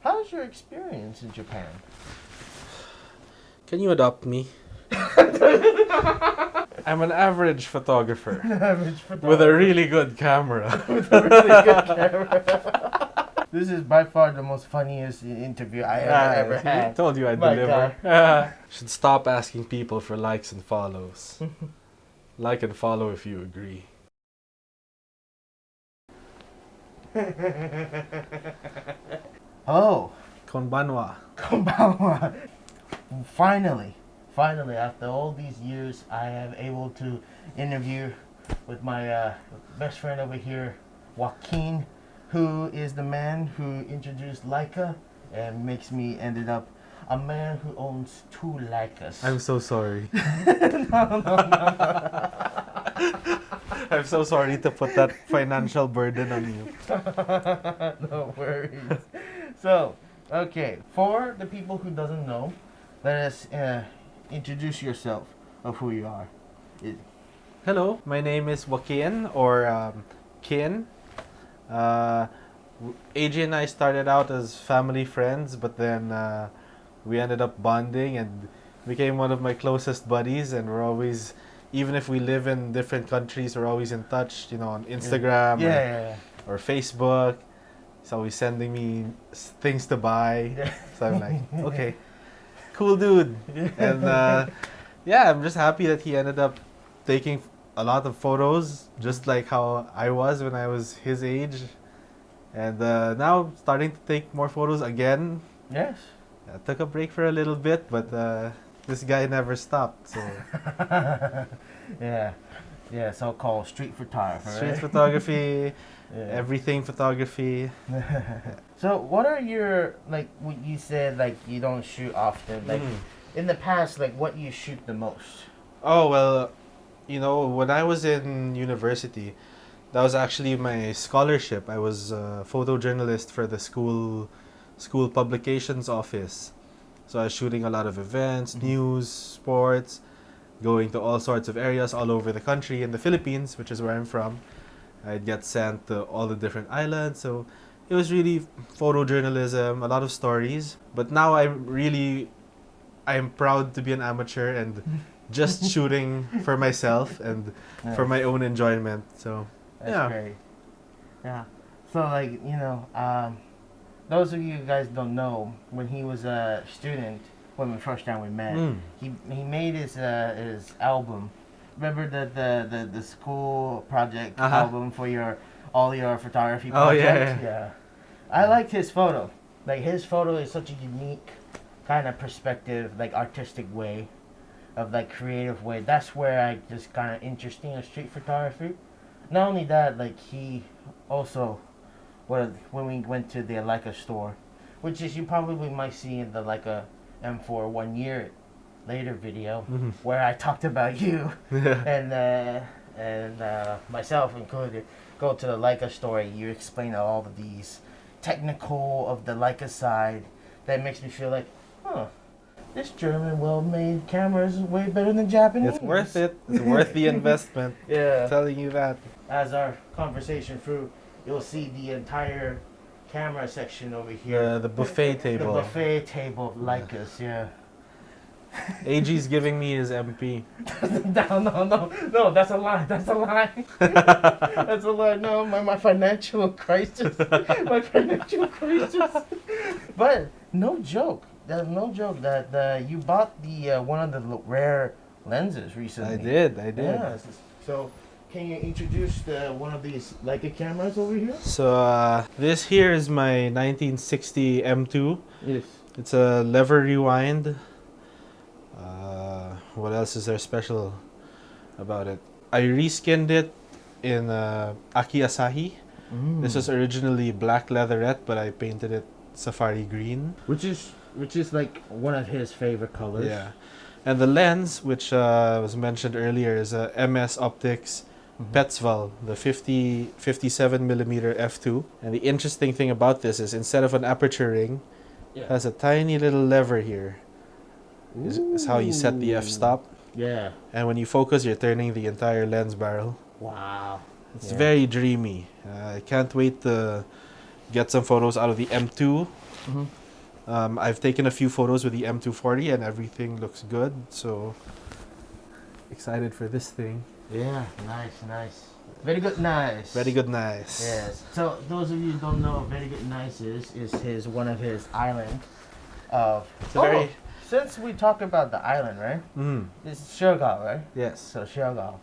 how's your experience in Japan? Can you adopt me? I'm an average photographer. With a really good camera. This is by far the most funniest interview I ever had. I told you I'd My deliver. Should stop asking people for likes and follows. Like and follow if you agree. Hello. Konbanwa. Konbanwa. Finally, after all these years, I am able to interview with my best friend over here, Joaquin, who is the man who introduced Leica and makes me ended up a man who owns 2 Leicas. I'm so sorry. No. I'm so sorry to put that financial burden on you. No worries. So, okay, for the people who doesn't know, let us introduce yourself of who you are. Hello, my name is Joaquin, or Kin. AJ and I started out as family friends, but then we ended up bonding and became one of my closest buddies, and we're always, even if we live in different countries, we're always in touch, you know, on Instagram or Facebook. He's always sending me things to buy. So I'm like, okay, cool dude. And yeah, I'm just happy that he ended up taking a lot of photos, just like how I was when I was his age. And now starting to take more photos again. Yes. I took a break for a little bit, but this guy never stopped. So yeah, so-called street photographer. Street photography, everything photography. So what are your, like, what you said, like, you don't shoot often, like, in the past, like, what you shoot the most? Oh, well, you know, when I was in university, that was actually my scholarship. I was a photojournalist for the school publications office. So I was shooting a lot of events, news, sports, going to all sorts of areas all over the country. In the Philippines, which is where I'm from, I'd get sent to all the different islands. So it was really photojournalism, a lot of stories. But now I'm proud to be an amateur and just shooting for myself and for my own enjoyment. So that's great. Yeah. So, like, you know, those of you guys don't know, when he was a student, when the first time we met, he made his album. Remember the school project album for all your photography projects? Yeah. I liked his photo. Like, his photo is such a unique kind of perspective, like, artistic way of, like, creative way. That's where I just kind of interesting in street photography. Not only that, like, he also, when we went to the Leica store, which is, you probably might see in the Leica M4 1 year later video, where I talked about you and myself included, go to the Leica store. You explain all of these technical of the Leica side that makes me feel like, this German well-made camera is way better than Japanese. It's worth it. It's worth the investment. Yeah. I'm telling you that. As our conversation through, you'll see the entire camera section over here. The buffet table. The buffet table of Leicas, AG's giving me his MP. No, that's a lie. That's a lie. That's a lie. No, my financial crisis. My financial crisis. But no joke. There's no joke that you bought the one of the rare lenses recently. I did. Yeah. So, can you introduce one of these Leica cameras over here? So this here is my 1960 M2. Yes. It's a lever rewind. What else is there special about it? I reskinned it in Aki Asahi. This was originally black leatherette, but I painted it safari green. Which is like one of his favorite colors. Yeah. And the lens, which was mentioned earlier, is a MS Optics Petzval, the 57mm f2. And the interesting thing about this is, instead of an aperture ring, it has a tiny little lever here. Is how you set the f-stop. Yeah. And when you focus, you're turning the entire lens barrel. Wow. It's very dreamy. I can't wait to get some photos out of the M2 I've taken a few photos with the M240 and everything looks good. So excited for this thing. Yeah, nice. Very good, nice. Very good, nice. Yes. So those of you who don't know what Very Good Nice is one of his island of. It's a very. Since we talk about the island, right? It's Siargao, right? Yes. So Siargao.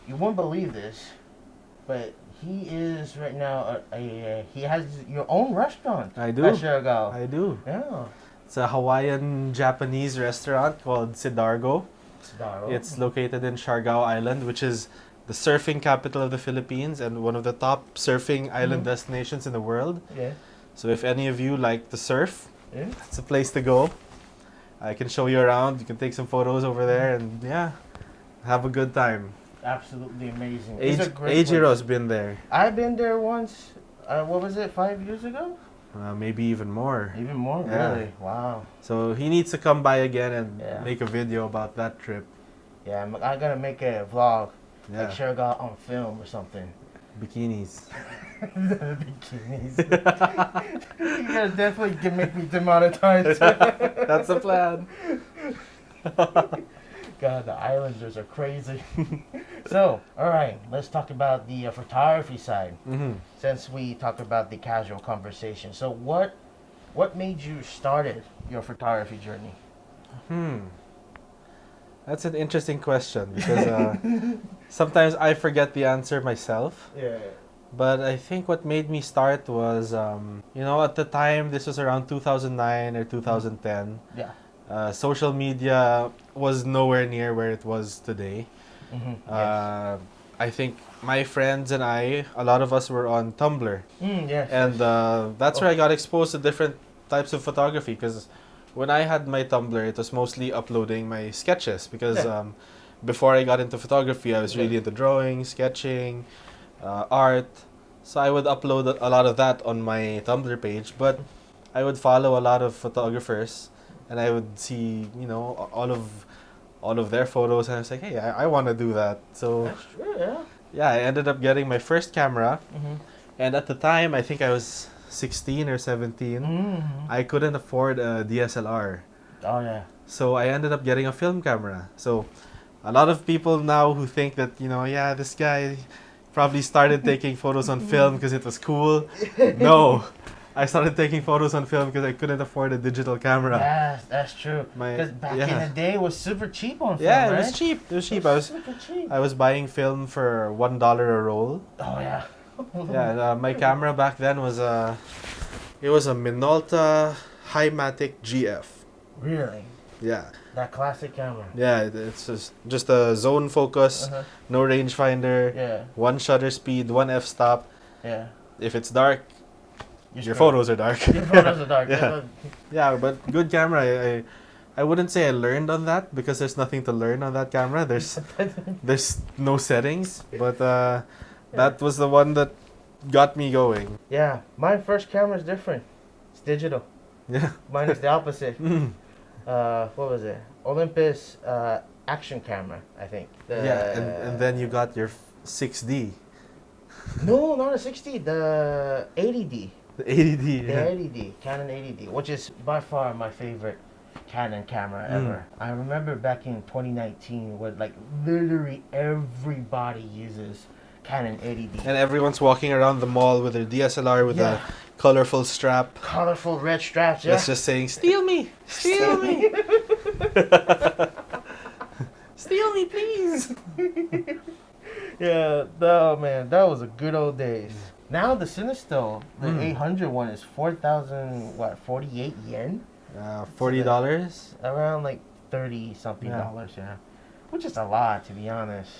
You won't believe this, but he is right now he has your own restaurant. I do. At Siargao. I do. Yeah. It's a Hawaiian Japanese restaurant called Sidargo. It's located in Siargao Island, which is the surfing capital of the Philippines and one of the top surfing island destinations in the world. Yeah. So if any of you like to surf, Yeah. it's a place to go. I can show you around. You can take some photos over there and have a good time. Absolutely amazing. It's a great Eijiro's been there. I've been there once. What was it? 5 years ago? Maybe even more. Even more, Yeah. really? Wow. So he needs to come by again and Yeah. make a video about that trip. Yeah, I'm gonna make a vlog, Yeah. like Siargao on film or something. Bikinis. The bikinis. You guys definitely can make me demonetized. That's the plan. God, the Islanders are crazy. So, all right, let's talk about the photography side. Since we talked about the casual conversation, so what made you started your photography journey? That's an interesting question because sometimes I forget the answer myself. Yeah. But I think what made me start was, at the time, this was around 2009 or 2010. Yeah. Social media was nowhere near where it was today. Yes. I think my friends and a lot of us were on Tumblr. Yes. And that's where I got exposed to different types of photography because when I had my Tumblr, it was mostly uploading my sketches because before I got into photography, I was really into drawing, sketching, art. So I would upload a lot of that on my Tumblr page, but I would follow a lot of photographers and I would see, all of their photos and I was like, hey, I want to do that. So That's true, yeah. yeah, I ended up getting my first camera. And at the time, I think I was 16 or 17. I couldn't afford a DSLR. Oh, yeah. So I ended up getting a film camera. So a lot of people now who think that, this guy probably started taking photos on film because it was cool. No, I started taking photos on film because I couldn't afford a digital camera. Yeah, that's true. Because back in the day, it was super cheap on film, Yeah, right? it was cheap. It was cheap. Super cheap. I was buying film for $1 a roll. Oh, yeah. Yeah, my camera back then was a Minolta Himatic GF. Really? Yeah. That classic camera. Yeah, it's just a zone focus, no rangefinder, Yeah. one shutter speed, one f-stop. Yeah. If it's dark, your screwed. photos are dark. Your photos are dark. Yeah. Yeah, but good camera. I wouldn't say I learned on that because there's nothing to learn on that camera. There's no settings, but that was the one that got me going. Yeah, my first camera is different. It's digital. Yeah. Mine is the opposite. What was it? Olympus action camera, I think. And then you got your 6D. No, not a 60. The 80D. The 80D. The 80D, Canon 80D, which is by far my favorite Canon camera ever. I remember back in 2019 where like literally everybody uses Canon 80D. And everyone's walking around the mall with their DSLR with a colorful strap. Colorful red straps, yeah. That's just saying, steal me! Steal me! Steal me, please! Yeah, oh man, that was a good old days. Now the Cinestill, the 800 one is 48 yen? $40? Around like 30 something dollars, yeah. Which is a lot, to be honest.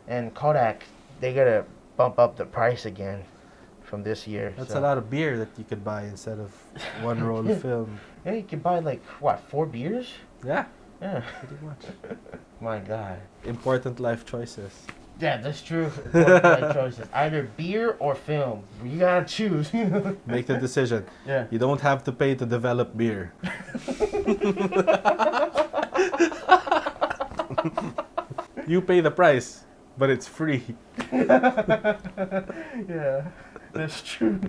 And Kodak, they gotta bump up the price again from this year. That's a lot of beer that you could buy instead of one roll of film. Yeah, you can buy like, what, 4 beers? Yeah, Yeah. pretty much. My God. Important life choices. Yeah, that's true. Important life choices. Either beer or film. You gotta choose. Make the decision. Yeah. You don't have to pay to develop beer. You pay the price, but it's free. Yeah, that's true.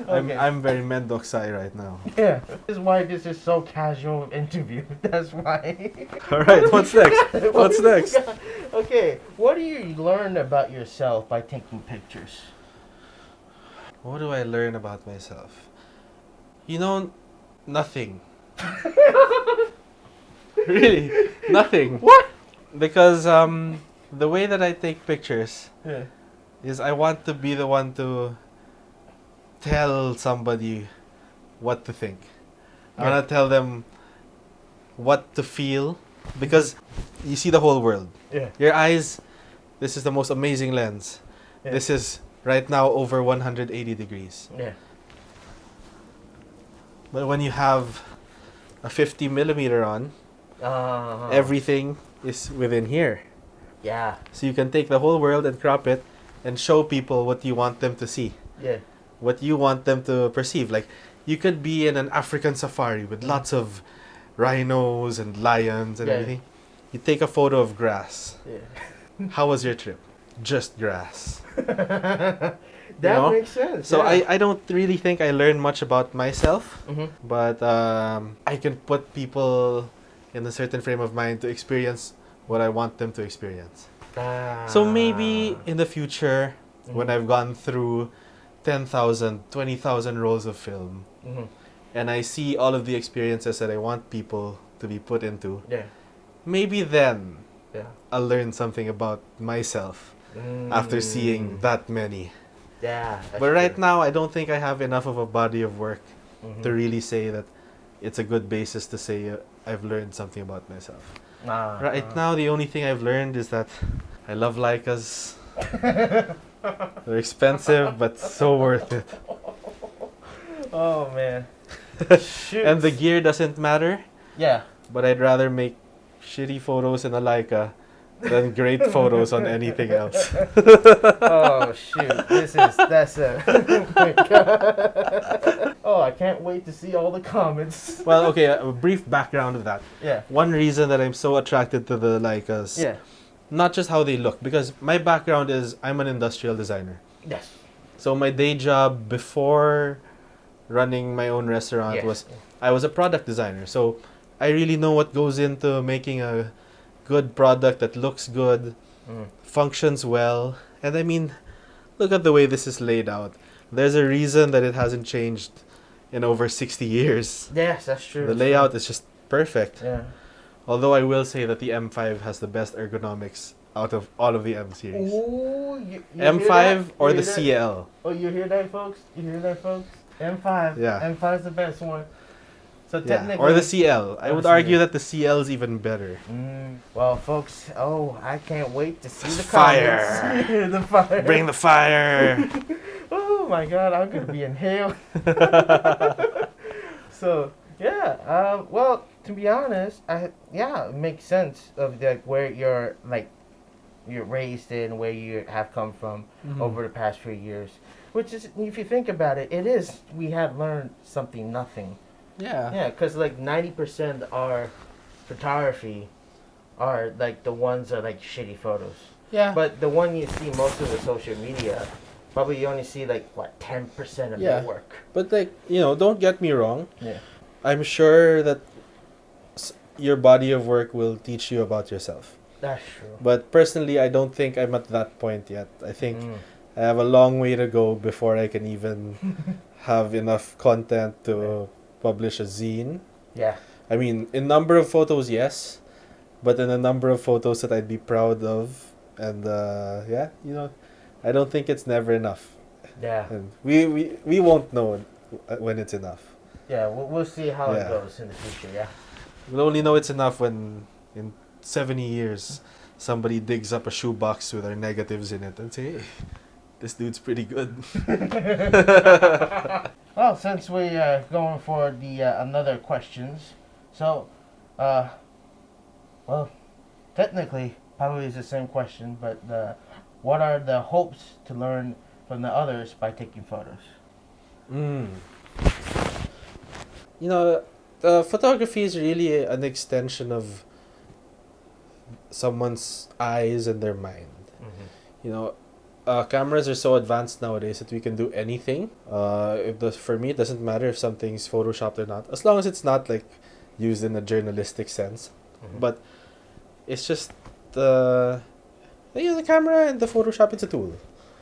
Okay. I'm very mendoksai right now. Yeah. This is why this is so casual interview. That's why. All right, what's next? What's next? Okay. What do you learn about yourself by taking pictures? What do I learn about myself? You know, nothing. Really, nothing. What? Because the way that I take pictures Yeah. is I want to be the one to tell somebody what to think. I Yeah. want to tell them what to feel because you see the whole world. Yeah. Your eyes, this is the most amazing lens. Yeah. This is right now over 180 degrees. Yeah. But when you have a 50 millimeter on, everything is within here. Yeah. So you can take the whole world and crop it and show people what you want them to see. Yeah. What you want them to perceive. Like, you could be in an African safari with lots of rhinos and lions and Yeah. everything. You take a photo of grass. Yeah. How was your trip? Just grass. That know? makes sense. So yeah. I don't really think I learned much about myself, Mhm. but I can put people in a certain frame of mind to experience what I want them to experience. So maybe in the future, when I've gone through 10,000, 20,000 rolls of film, and I see all of the experiences that I want people to be put into, Yeah. maybe then Yeah. I'll learn something about myself after seeing that many. Yeah. But right now, I don't think I have enough of a body of work to really say that it's a good basis to say I've learned something about myself. Right now, the only thing I've learned is that I love Leicas. They're expensive, but so worth it. Oh man. Shoot. And the gear doesn't matter, Yeah. but I'd rather make shitty photos in a Leica than great photos on anything else. Oh shoot. That's a oh my God. Oh, I can't wait to see all the comments. Well, okay, a brief background of that. Yeah. One reason that I'm so attracted to the Leicas, Yeah. not just how they look, because my background is I'm an industrial designer. Yes. So my day job before running my own restaurant Yes. was I was a product designer. So I really know what goes into making a good product that looks good, functions well. And I mean, look at the way this is laid out. There's a reason that it hasn't changed in over 60 years. Yes, that's true. The layout is just perfect. Yeah. Although I will say that the M5 has the best ergonomics out of all of the M series. Ooh, you M5 hear that? or You the hear that? CL? Oh, you hear that, folks? You hear that, folks? M5. Yeah. M5 is the best one. So Yeah. technically. Or the CL. I Or would the argue CL. that the CL is even better. Well, folks, I can't wait to see the Fire. comments. The fire. Bring the fire! Oh my God, I'm gonna be inhaled. So yeah, well, to be honest, it makes sense of like where you're raised in, where you have come from over the past few years. Which is, if you think about it, we have learned something nothing. Yeah. Yeah, because like 90% of our photography are like the ones that are like shitty photos. Yeah. But the one you see most of the social media, probably you only see like what 10% of Yeah. their work. But like, don't get me wrong. Yeah. I'm sure that your body of work will teach you about yourself. That's true. But personally, I don't think I'm at that point yet. I think I have a long way to go before I can even have enough content to publish a zine. Yeah. I mean, in number of photos, yes. But in a number of photos that I'd be proud of. And I don't think it's never enough. Yeah. And we won't know when it's enough. Yeah, we'll see how it Yeah. goes in the future, yeah. We'll only know it's enough when in 70 years somebody digs up a shoebox with our negatives in it and say, hey, this dude's pretty good. Well, since we are going for the another questions, so, well, technically, probably it's the same question, but what are the hopes to learn from the others by taking photos? Photography is really an extension of someone's eyes and their mind. cameras are so advanced nowadays that we can do anything. For me, it doesn't matter if something's photoshopped or not, as long as it's not like used in a journalistic sense. Mhm. But it's just the camera and the Photoshop. It's a tool.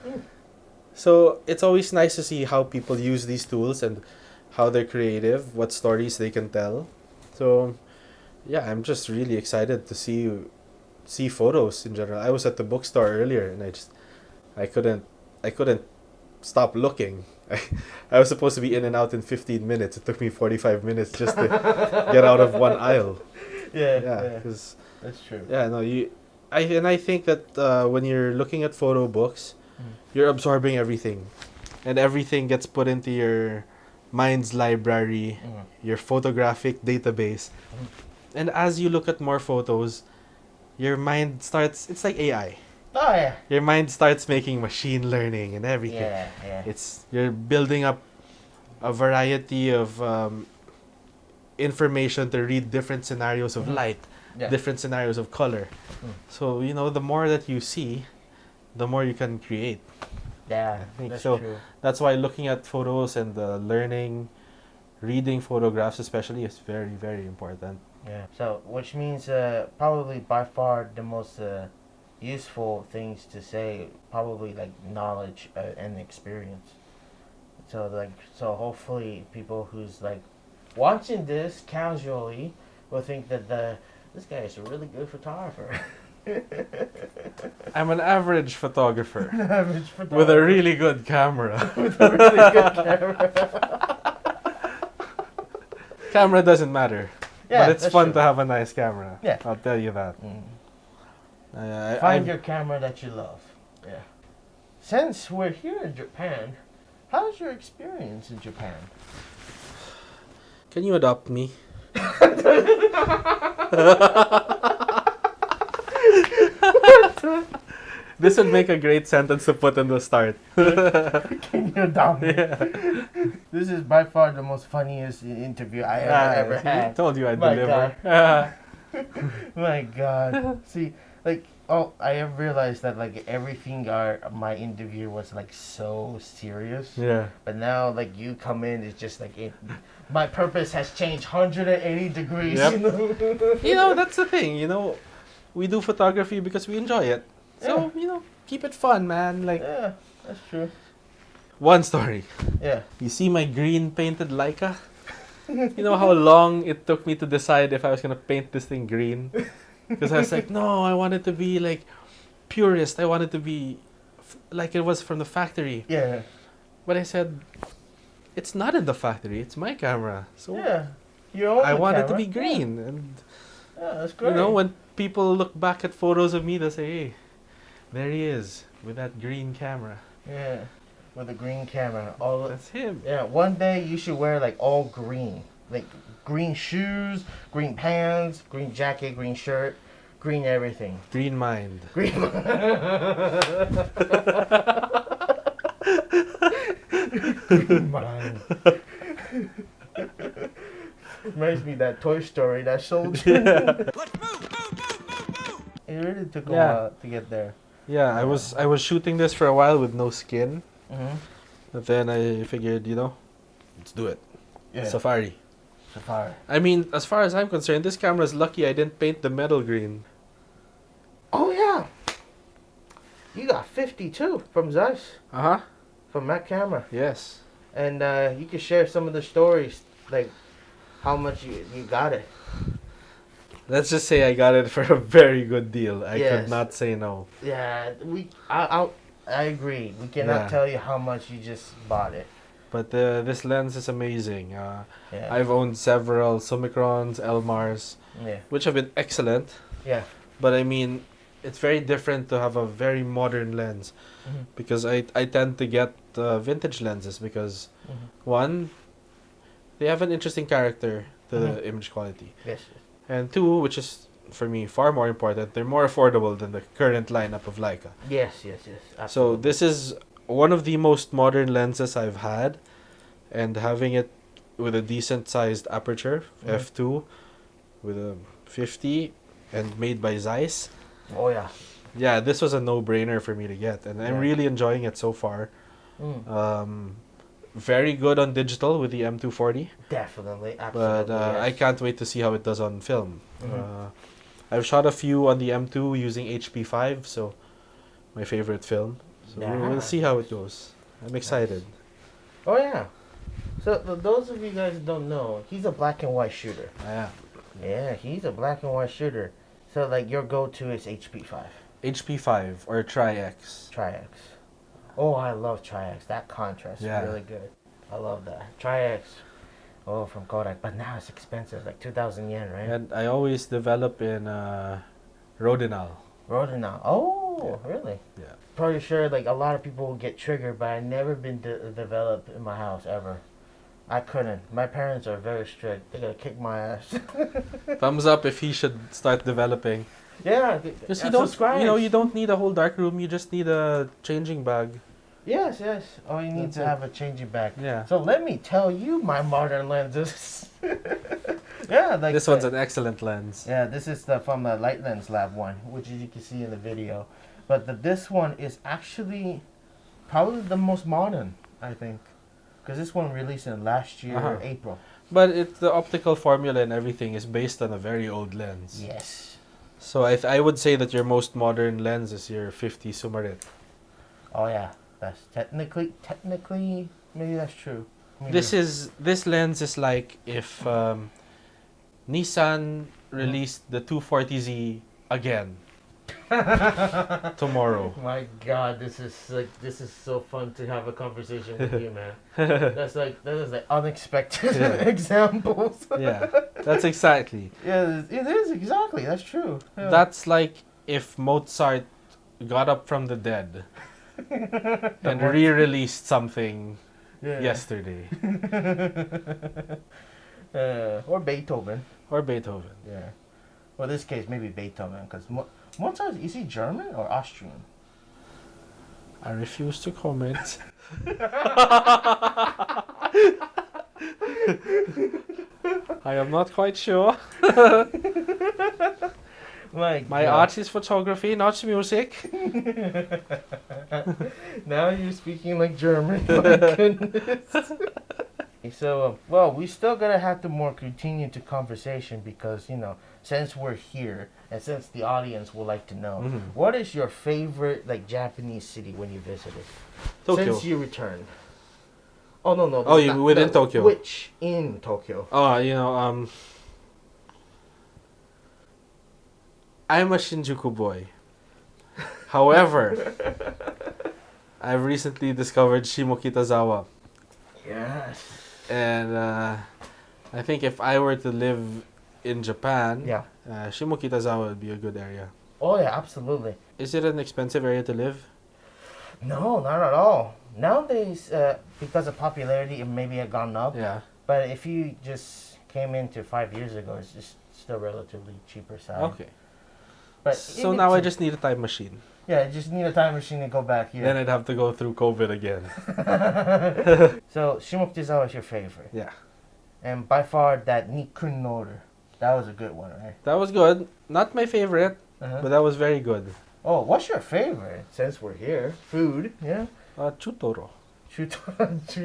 Mm. So it's always nice to see how people use these tools and how they're creative, what stories they can tell. So yeah, I'm just really excited to see photos in general. I was at the bookstore earlier and I couldn't stop looking. I was supposed to be in and out in 15 minutes. It took me 45 minutes just to get out of one aisle. Yeah. Because That's true. yeah, no, I think that when you're looking at photo books, Mm. you're absorbing everything, and everything gets put into your mind's library, Mm. your photographic database. Mm. And as you look at more photos, your mind starts. It's like AI. Oh yeah. Your mind starts making machine learning and everything. Yeah. You're building up a variety of information to read different scenarios of Mhm. light, Yeah. different scenarios of color. Mm. So the more that you see, the more you can create. Yeah. I think That's so. true. That's why looking at photos and learning, reading photographs especially is very, very important. Yeah. So, which means probably by far the most useful things to say, probably like knowledge and experience. So hopefully people who's like watching this casually will think that this guy is a really good photographer. I'm an average photographer Average photographer with a really good camera. with a really good camera. Camera doesn't matter, Yeah, but it's that's fun true. to have a nice camera. Yeah. I'll tell you that. Find your camera that you love. Yeah. Since we're here in Japan, how's your experience in Japan? Can you adopt me? This would make a great sentence to put in the start. Can you adopt me? Yeah. This is by far the most funniest interview I ever I had. told you I'd My deliver. My God. See, like, I have realized that like everything my interview was like so serious. Yeah. But now like you come in, it's just like my purpose has changed 180 degrees. Yep. That's the thing. We do photography because we enjoy it. So keep it fun, man. Like Yeah, that's true. one story. Yeah. You see my green painted Leica? You know how long it took me to decide if I was gonna paint this thing green? Because I was like, no, I want it to be like purist. I want it to be like it was from the factory. Yeah. But I said, it's not in the factory. It's my camera. So Yeah. You own I the want it to camera. be green. And Yeah, that's great. when people look back at photos of me, they say, hey, there he is with that green camera. Yeah. With a green camera. That's him. Yeah, one day you should wear like all green. Like green shoes, green pants, green jacket, green shirt, green everything. Green mind. Green. Green mind. Reminds me of that Toy Story, that soldier. Let's move! It really took a Yeah. while to get there. Yeah, I was shooting this for a while with no skin. Mm-hmm. But then I figured, let's do it. Yeah. Safari. Safari. I mean, as far as I'm concerned, this camera's lucky I didn't paint the metal green. Oh yeah. You got 52 from Ziss, Uh-huh. from that camera. Yes. And you can share some of the stories, like how much you got it. Let's just say I got it for a very good deal. I Yes. could not say no. Yeah, I agree. We cannot Yeah. tell you how much you just bought it. But this lens is amazing. Yeah. I've owned several Summicrons, Elmars, Yeah. which have been excellent. Yeah. But I mean, it's very different to have a very modern lens. Mhm. Because I tend to get vintage lenses because, Mhm. one, they have an interesting character to Mhm. the image quality. Yes. And two, which is for me far more important, they're more affordable than the current lineup of Leica. Yes. So Absolutely. this is one of the most modern lenses I've had, and having it with a decent sized aperture, Mhm. f2, with a 50 and made by Zeiss. Oh yeah. yeah, this was a no-brainer for me to get, and I'm Yeah. really enjoying it so far. Mm. Very good on digital with the M240, Definitely, but absolutely. I Yes. can't wait to see how it does on film. Mhm. I've shot a few on the M2 using HP5, so my favorite film. So we'll Yeah, see how it nice. goes. I'm excited. Oh yeah. So those of you guys who don't know, he's a black and white shooter. Yeah. Yeah, he's a black and white shooter. So like your go-to is HP5, HP5 or Tri-X. Tri-X. Oh, I love Tri-X. That contrast is Yeah. really good. I love that. Tri-X. Oh, from Kodak, but now it's expensive, like 2,000 yen, right? And I always develop in Rodinal. Rodinal. Oh, really? Yeah. Pretty sure like a lot of people will get triggered, but I never been developed in my house ever. I couldn't. My parents are very strict. They're gonna kick my ass. Thumbs up if he should start developing. Yeah, Because subscribe. you don't need a whole dark room. You just need a changing bag. Yes, yes. Oh, you need That's to it. have a changing back. Yeah. So let me tell you, my modern lenses. Yeah, like This one's an excellent lens. Yeah, this is from the Light Lens Lab one, which you can see in the video. But this one is actually probably the most modern, I think, because this one released in last year Uh-huh. April. But the optical formula and everything is based on a very old lens. Yes. So I would say that your most modern lens is your 50 Sumarit. Oh yeah, that's technically maybe that's true. Maybe. This lens is like if Nissan released the 240Z again tomorrow. My God, this is so fun to have a conversation with you, man. That is like unexpected Yeah. examples. Yeah, that's exactly. Yeah, it is exactly. That's true. Yeah. That's like if Mozart got up from the dead and Mozart. re-released something Yeah. yesterday. Or Beethoven. Or Beethoven. Yeah. Well, this case maybe Beethoven because Mozart, is he German or Austrian? I refuse to comment. I am not quite sure. My My God. art is photography, not music. Now you're speaking like German. My goodness. So, well, we still gonna have to more continue to conversation because since we're here and since the audience would like to know, Mhm. what is your favorite like Japanese city when you visited? Tokyo. Since you returned. Oh no. Oh, you within Tokyo. Which in Tokyo? Oh, I'm a Shinjuku boy. However, I've recently discovered Shimokitazawa. Yes. And I think if I were to live in Japan, Yeah. Shimokitazawa would be a good area. Oh yeah, absolutely. Is it an expensive area to live? No, not at all. Nowadays, because of popularity, it maybe had gone up. Yeah. But if you just came into 5 years ago, it's just still relatively cheaper side. Okay. But So even now I to- just need a time machine. I just need a time machine to go back Then here. I'd have to go through COVID again. So Shimokitazawa is your favorite, Yeah. and by far that Nikun Noru, that was a good one, right? That was good. Not my favorite, Uh-huh. but that was very good. Oh, what's your favorite? Since we're here, food. Yeah. Chutoro. Chutoro.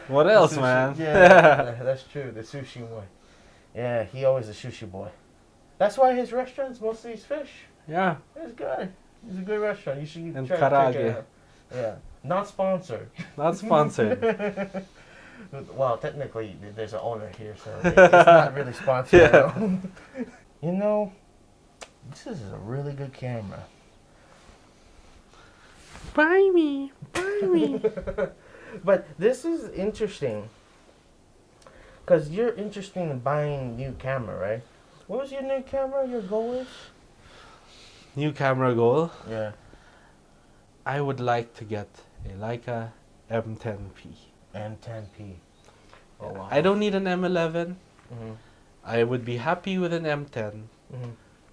What else, Sushi. man? Yeah, that's true. The sushi boy. Yeah, he always a sushi boy. That's why his restaurants mostly is fish. Yeah. It's good. It's a good restaurant. You should And try to check karage. it out. Yeah, not sponsored. Not sponsored. Well, technically, there's an owner here, so it's not really sponsored. Yeah. This is a really good camera. Buy me. Buy me. But this is interesting because you're interested in buying new camera, right? What was your new camera? Your goal is? New camera goal. Yeah. I would like to get a Leica M10P. M10P. Oh wow. I don't need an M11. Mm-hmm. I would be happy with an M10. Mm-hmm.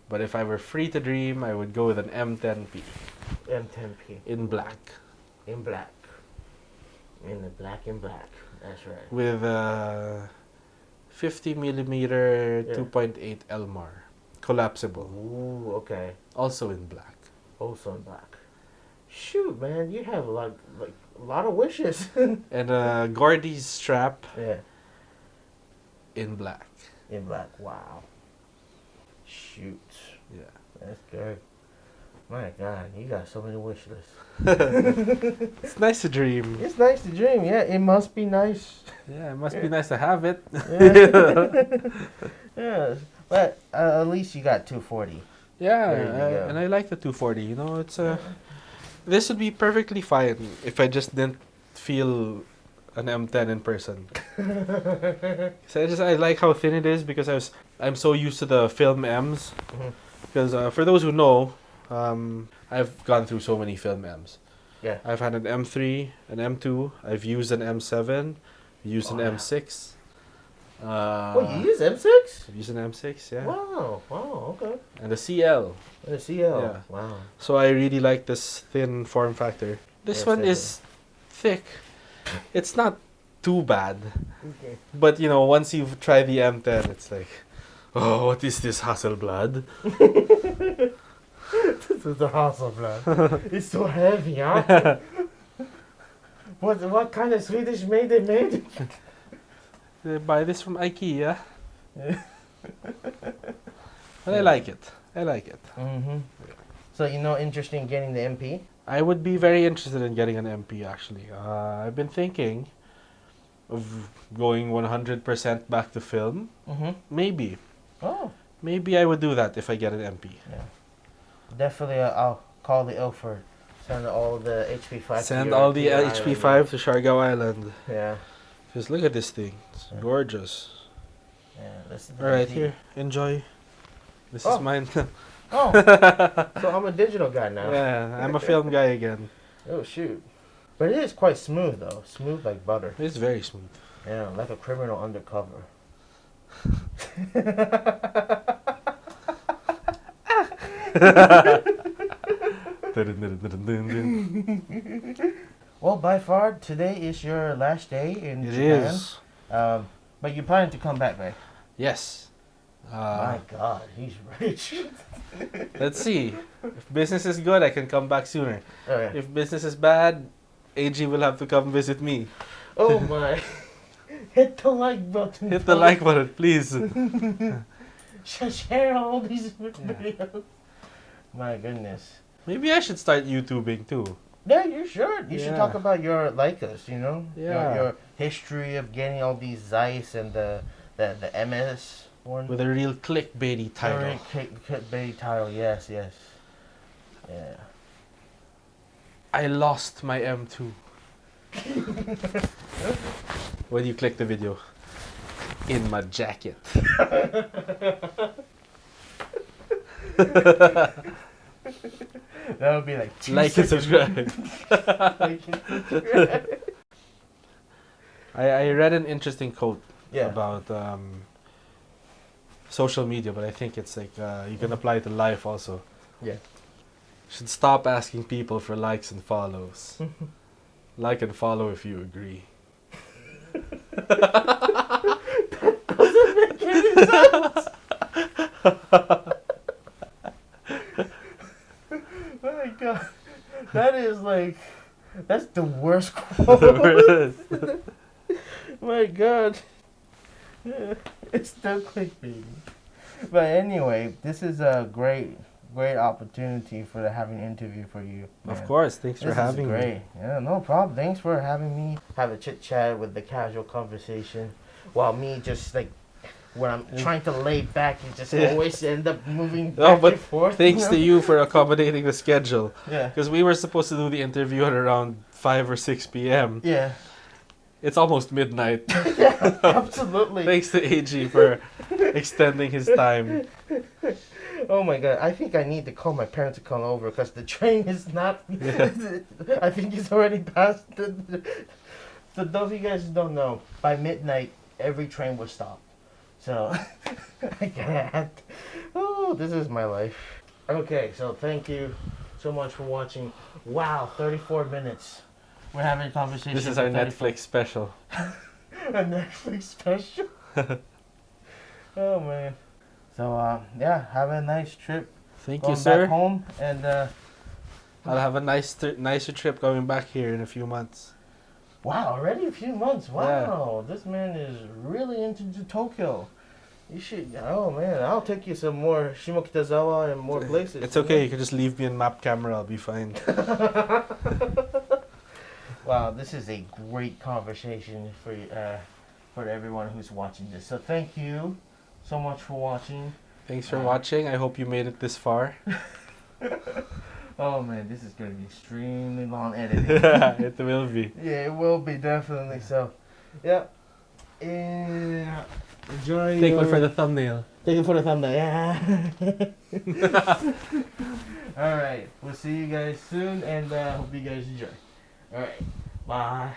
But if I were free to dream, I would go with an M10P M10P in black. in black. In the black and black. That's right. With 50 millimeter Yeah. 2.8 Elmar. collapsible, Ooh, okay. also in black. Also in black. Shoot, man, you have like a lot of wishes. And Gordy's strap Yeah, in black. in black. Wow. Shoot, Yeah. that's good. My God, you got so many wish lists. It's nice to dream. It's nice to dream. Yeah, it must be nice. Yeah, it must be nice to have it. Yeah. Yeah, but at least you got 240. Yeah, There you go. and I like the 240. You know, it's this would be perfectly fine if I just didn't feel an M10 in person. So I like how thin it is because I'm so used to the film M's. Mhm. Because for those who know, I've gone through so many film M's. Yeah. I've had an M3, an M2. I've used an M7, used an Wow. M6. Oh, you use M6? I've used an M6, yeah, Wow. Wow. Okay. and a CL. The CL. Yeah. Wow. So I really like this thin form factor. This Yes, one I is thick. It's not too bad, Okay. but you know, once you've tried the M10, it's like, oh, what is this Hasselblad? This is the Hasselblad. It's so heavy, huh? What kind of Swedish made they made? They buy this from IKEA, Yeah. but I like it. I like it. Mm-hmm. So interested in getting the MP? I would be very interested in getting an MP actually. I've been thinking of going 100% back to film. Mm-hmm. Maybe. Oh. Maybe I would do that if I get an MP. Yeah. Definitely, I'll call the Ilford. Send all the HP5. Send all the HP5 to Siargao Island. Yeah. Just look at this thing. It's Yeah. gorgeous. Yeah. This is the Alright, MP. here. Enjoy. This Oh. is mine. Oh. So I'm a digital guy now. Yeah, I'm a film guy again. Oh shoot. But it is quite smooth though. Smooth like butter. It's very smooth. Yeah, like a criminal undercover. Well, by far, today is your last day in It Japan. is. But you're planning to come back, right? Yes. My God, he's rich. Let's see. If business is good, I can come back sooner. Okay. If business is bad, AG will have to come visit me. Oh my. Hit the like button. Hit the like button, please. Share all these videos. My goodness. Maybe I should start YouTubing too. Yeah, you should. You should Yeah. talk about your Leicas, Yeah. Your history of getting all these Ziss and the MS one. With a real clickbaity title. Baby title, yes. Yeah. I lost my M2. When you click the video. In my jacket. That would be like 2 Like and seconds. subscribe. Like and subscribe. I read an interesting quote Yeah. about social media, but I think it's like you can apply it to life also. Yeah. Should stop asking people for likes and follows. Like and follow if you agree. Doesn't make any sense. My God, that's the worst quote. My God, yeah, it's still clickbait. But anyway, this is a great opportunity for having an interview for you. Of man. course, thanks for This having is me. great. Yeah, no problem. Thanks for having me. Have a chit chat with the casual conversation, while me just like when I'm trying to lay back, you just Yeah. always end up moving Oh, back but and forth. Thanks to you for accommodating the schedule. Yeah. Because we were supposed to do the interview at around 5 or 6 p.m. Yeah. It's almost midnight. Yeah. Absolutely. Thanks to AG for extending his time. Oh my God! I think I need to call my parents to come over because the train is not. Yeah. I think it's already past. So those of you guys who don't know, by midnight every train was stopped. So I can't. Oh, this is my life. Okay, so thank you so much for watching. Wow, 34 minutes. We're having a conversation. This is for our 34 Netflix special. A Netflix special. Oh man. So yeah, have a nice trip Thank going you, sir. back home, and I'll have a nicer trip coming back here in a few months. wow, already a few months. Yeah. Wow, this man is really into Tokyo. You should. Oh man, I'll take you some more Shimokitazawa and more places. It's okay. You can just leave me in map camera. I'll be fine. Wow, this is a great conversation for everyone who's watching this. So thank you so much for watching. Thanks for watching. I hope you made it this far. Oh man, this is gonna be extremely long editing. It will be. Yeah, it will be definitely. So, yeah. Yeah. Enjoy. Take one for the thumbnail. Take it for the thumbnail. Yeah. All right. We'll see you guys soon, and hope you guys enjoy. All right. Bye.